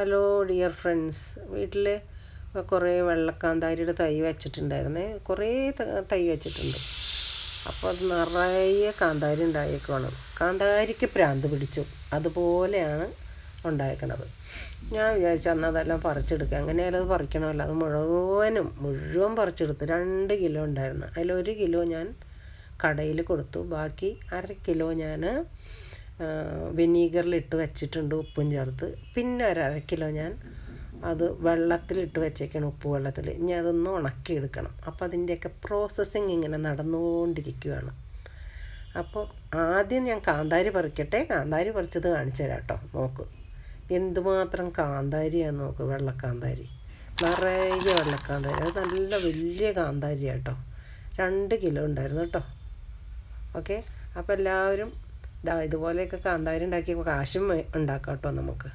Hello dear friends, വീട്ടിൽ കുറേ വെള്ളക്കാന്താരിയുടെ തൈ വെച്ചിട്ടുണ്ടായിരുന്നേ. കുറേ തൈ വെച്ചിട്ടുണ്ട്. അപ്പോൾ അത് നിറയെ കാന്താരി ഉണ്ടായേക്കുവാണ്. കാന്താരിക്ക് പ്രാന്ത് പിടിച്ചു, അതുപോലെയാണ് ഉണ്ടായേക്കണത്. ഞാൻ വിചാരിച്ചു അന്ന് അതെല്ലാം പറിച്ചെടുക്കുക. എങ്ങനെയായാലും അത് പറിക്കണമല്ലോ. അത് മുഴുവൻ പറിച്ചെടുത്തു. 2 കിലോ ഉണ്ടായിരുന്നു. അതിൽ 1 കിലോ ഞാൻ കടയിൽ കൊടുത്തു. ബാക്കി 1/2 കിലോ ഞാൻ വിനീഗറിലിട്ട് വെച്ചിട്ടുണ്ട്, ഉപ്പും ചേർത്ത്. പിന്നെ 1/2 കിലോ ഞാൻ അത് വെള്ളത്തിലിട്ട് വെച്ചേക്കണം, ഉപ്പ് വെള്ളത്തിൽ. ഇനി അതൊന്ന് ഉണക്കിയെടുക്കണം. അപ്പോൾ അതിൻ്റെയൊക്കെ പ്രോസസ്സിങ് ഇങ്ങനെ നടന്നുകൊണ്ടിരിക്കുകയാണ്. അപ്പോൾ ആദ്യം ഞാൻ കാന്താരി പറിക്കട്ടെ. കാന്താരി പറിച്ചത് കാണിച്ചു തരാം കേട്ടോ. നോക്ക്, എന്തുമാത്രം കാന്താരിയാന്ന് നോക്ക്. വെള്ളക്കാന്താരി നിറയെ വെള്ളക്കാന്താരി. അത് നല്ല വലിയ കാന്താരി കേട്ടോ. 2 കിലോ ഉണ്ടായിരുന്നു കേട്ടോ. ഓക്കെ, അപ്പോൾ എല്ലാവരും ഇതുപോലെയൊക്കെ കാന്താരി ഉണ്ടാക്കി കാശും ഉണ്ടാക്കാം കേട്ടോ നമുക്ക്.